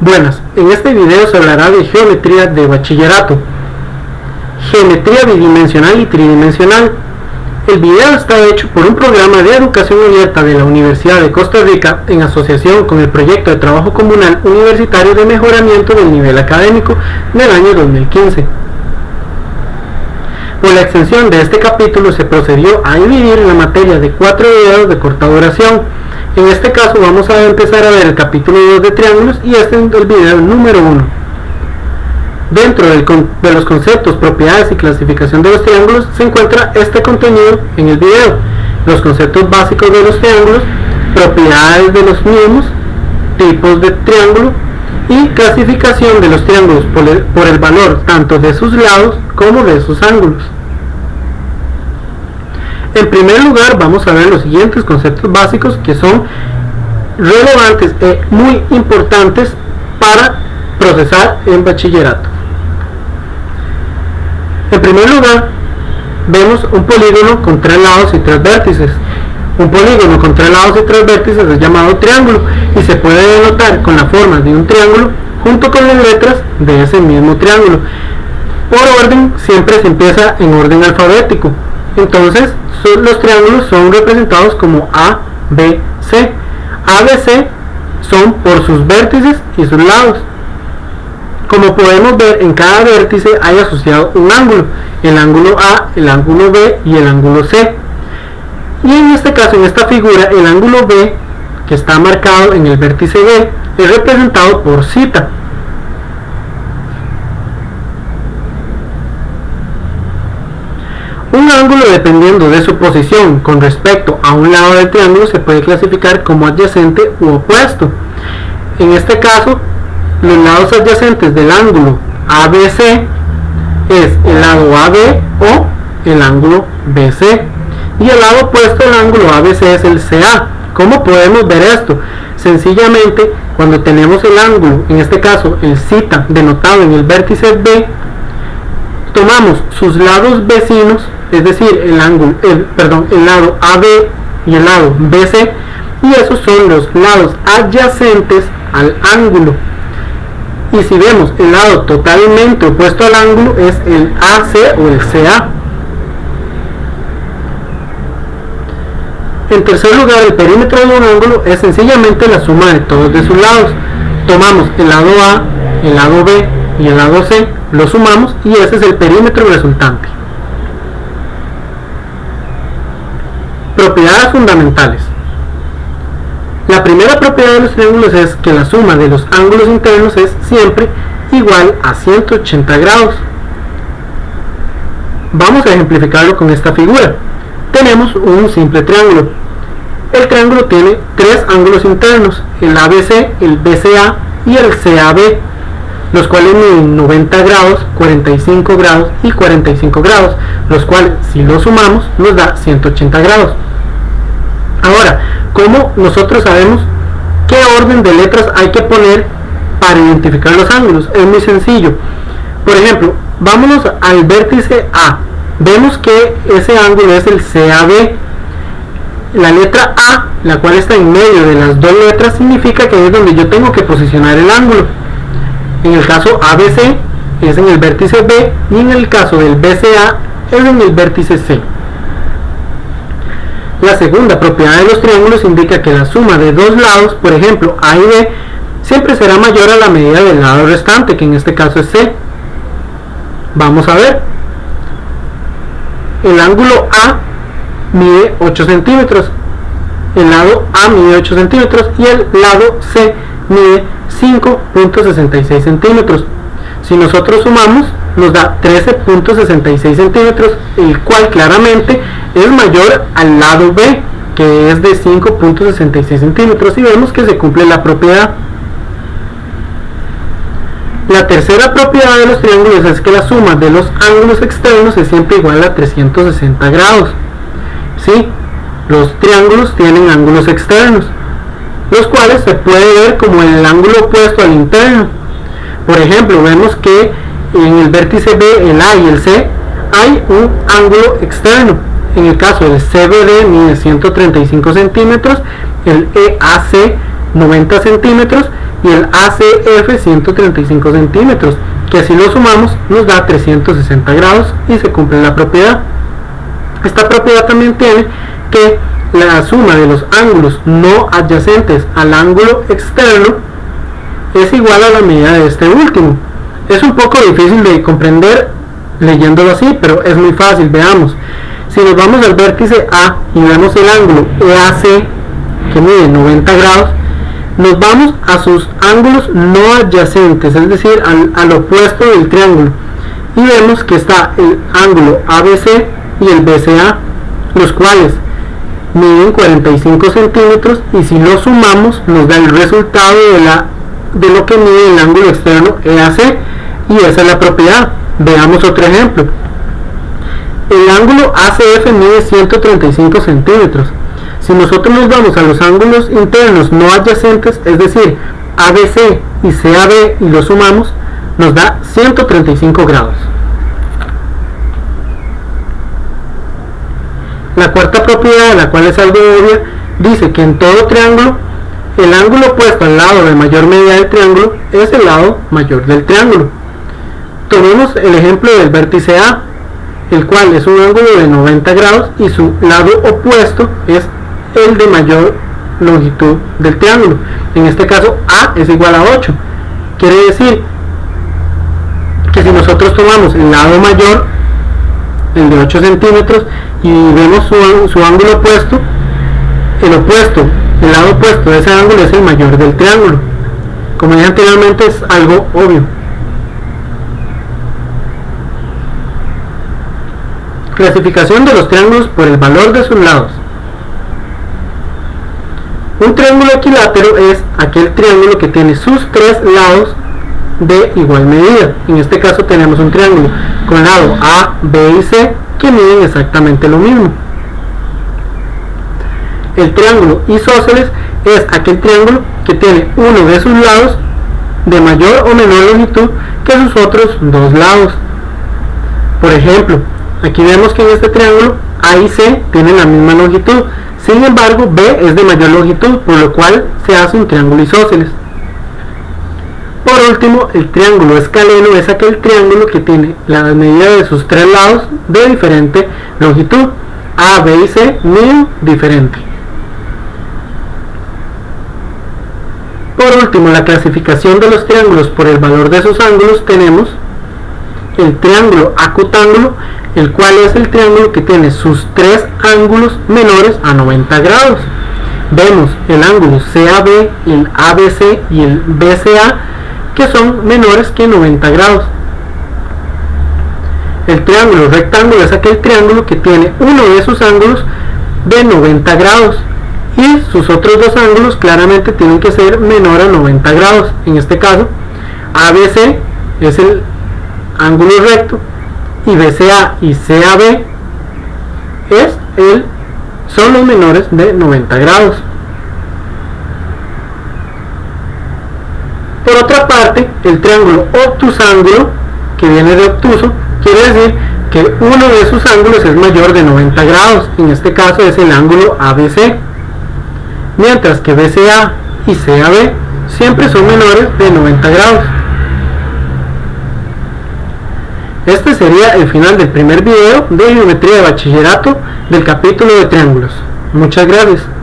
Buenas, en este video se hablará de geometría de bachillerato, geometría bidimensional y tridimensional. El video está hecho por un programa de educación abierta de la Universidad de Costa Rica en asociación con el proyecto de trabajo comunal universitario de mejoramiento del nivel académico del año 2015. Por la extensión de este capítulo se procedió a dividir la materia de 4 videos de corta duración. En este caso vamos a empezar a ver el capítulo 2 de triángulos y este es el video número 1. Dentro de los conceptos, propiedades y clasificación de los triángulos se encuentra este contenido en el video: los conceptos básicos de los triángulos, propiedades de los mismos, tipos de triángulo y clasificación de los triángulos por el valor tanto de sus lados como de sus ángulos. En primer lugar vamos a ver los siguientes conceptos básicos que son relevantes y muy importantes para procesar en bachillerato. En primer lugar vemos un polígono con 3 lados y 3 vértices. Un polígono con 3 lados y 3 vértices es llamado triángulo y se puede denotar con la forma de un triángulo junto con las letras de ese mismo triángulo. Por orden, siempre se empieza en orden alfabético. Entonces los triángulos son representados como A, B, C. A, B, C son por sus vértices y sus lados. Como podemos ver, en cada vértice hay asociado un ángulo: el ángulo A, el ángulo B y el ángulo C. Y en este caso, en esta figura, el ángulo B, que está marcado en el vértice B, es representado por θ. Un ángulo, dependiendo de su posición con respecto a un lado del triángulo, se puede clasificar como adyacente u opuesto. En este caso, los lados adyacentes del ángulo ABC es el lado AB o el ángulo BC, y el lado opuesto al ángulo ABC es el CA. ¿Cómo podemos ver esto? Sencillamente, cuando tenemos el ángulo, en este caso el θ denotado en el vértice B, tomamos sus lados vecinos, es decir, el lado AB y el lado BC, y esos son los lados adyacentes al ángulo. Y si vemos el lado totalmente opuesto al ángulo, es el AC o el CA. En tercer lugar, el perímetro de un ángulo es sencillamente la suma de todos de sus lados. Tomamos el lado A, el lado B y el lado C, lo sumamos y ese es el perímetro resultante. Propiedades fundamentales. La primera propiedad de los triángulos es que la suma de los ángulos internos es siempre igual a 180 grados. Vamos a ejemplificarlo con esta figura. Tenemos un simple triángulo. El triángulo tiene 3 ángulos internos: el ABC, el BCA y el CAB, los cuales miden 90 grados, 45 grados y 45 grados, los cuales, si los sumamos, nos da 180 grados. Ahora, ¿cómo nosotros sabemos qué orden de letras hay que poner para identificar los ángulos? Es muy sencillo. Por ejemplo, vámonos al vértice A. Vemos que ese ángulo es el CAB. La letra A, la cual está en medio de las dos letras, significa que es donde yo tengo que posicionar el ángulo. En el caso ABC es en el vértice B y en el caso del BCA es en el vértice C. La segunda propiedad de los triángulos indica que la suma de dos lados, por ejemplo A y B, siempre será mayor a la medida del lado restante, que en este caso es C. Vamos a ver. El ángulo A mide 8 centímetros, el lado A mide 8 centímetros y el lado C mide 5.66 centímetros. Si nosotros sumamos, nos da 13.66 centímetros, el cual claramente es mayor al lado B, que es de 5.66 centímetros, y vemos que se cumple la propiedad. La tercera propiedad de los triángulos es que la suma de los ángulos externos es siempre igual a 360 grados. ¿Sí? Los triángulos tienen ángulos externos, los cuales se puede ver como el ángulo opuesto al interno. Por ejemplo, vemos que en el vértice B, el A y el C, hay un ángulo externo. En el caso del CBD mide 135 centímetros, el EAC 90 centímetros y el ACF 135 centímetros, que si lo sumamos nos da 360 grados y se cumple la propiedad. Esta propiedad también tiene que la suma de los ángulos no adyacentes al ángulo externo es igual a la medida de este último. Es un poco difícil de comprender leyéndolo así, pero es muy fácil. Veamos, si nos vamos al vértice A y vemos el ángulo EAC que mide 90 grados, nos vamos a sus ángulos no adyacentes, es decir, al opuesto del triángulo, y vemos que está el ángulo ABC y el BCA, los cuales miden 45 centímetros, y si lo sumamos nos da el resultado de lo que mide el ángulo externo EAC, y esa es la propiedad. Veamos otro ejemplo. El ángulo ACF mide 135 centímetros. Si nosotros nos vamos a los ángulos internos no adyacentes, es decir, ABC y CAB, y lo sumamos, nos da 135 grados. La cuarta propiedad, la cual es algo obvia, dice que en todo triángulo, el ángulo opuesto al lado de mayor medida del triángulo es el lado mayor del triángulo. Tomemos el ejemplo del vértice A, el cual es un ángulo de 90 grados y su lado opuesto es el de mayor longitud del triángulo. En este caso A es igual a 8. Quiere decir que si nosotros tomamos el lado mayor, el de 8 centímetros, y vemos su ángulo opuesto, el lado opuesto de ese ángulo es el mayor del triángulo. Como dije anteriormente, es algo obvio. Clasificación de los triángulos por el valor de sus lados. Un triángulo equilátero es aquel triángulo que tiene sus tres lados de igual medida. En este caso tenemos un triángulo con lado A, B y C que miden exactamente lo mismo. El triángulo isósceles es aquel triángulo que tiene uno de sus lados de mayor o menor longitud que sus otros dos lados. Por ejemplo, aquí vemos que en este triángulo A y C tienen la misma longitud, sin embargo B es de mayor longitud, por lo cual se hace un triángulo isósceles. Por último, el triángulo escaleno es aquel triángulo que tiene la medida de sus tres lados de diferente longitud. A, B y C miden diferente. Por último, la clasificación de los triángulos por el valor de sus ángulos, tenemos el triángulo acutángulo, el cual es el triángulo que tiene sus tres ángulos menores a 90 grados. Vemos el ángulo CAB, el ABC y el BCA, que son menores que 90 grados. El triángulo rectángulo es aquel triángulo que tiene uno de sus ángulos de 90 grados y sus otros dos ángulos claramente tienen que ser menor a 90 grados. En este caso, ABC es el ángulo recto y BCA y CAB son los menores de 90 grados. Por otra parte, el triángulo obtusángulo, que viene de obtuso, quiere decir que uno de sus ángulos es mayor de 90 grados. En este caso es el ángulo ABC, mientras que BCA y CAB siempre son menores de 90 grados. Este sería el final del primer video de geometría de bachillerato del capítulo de triángulos. Muchas gracias.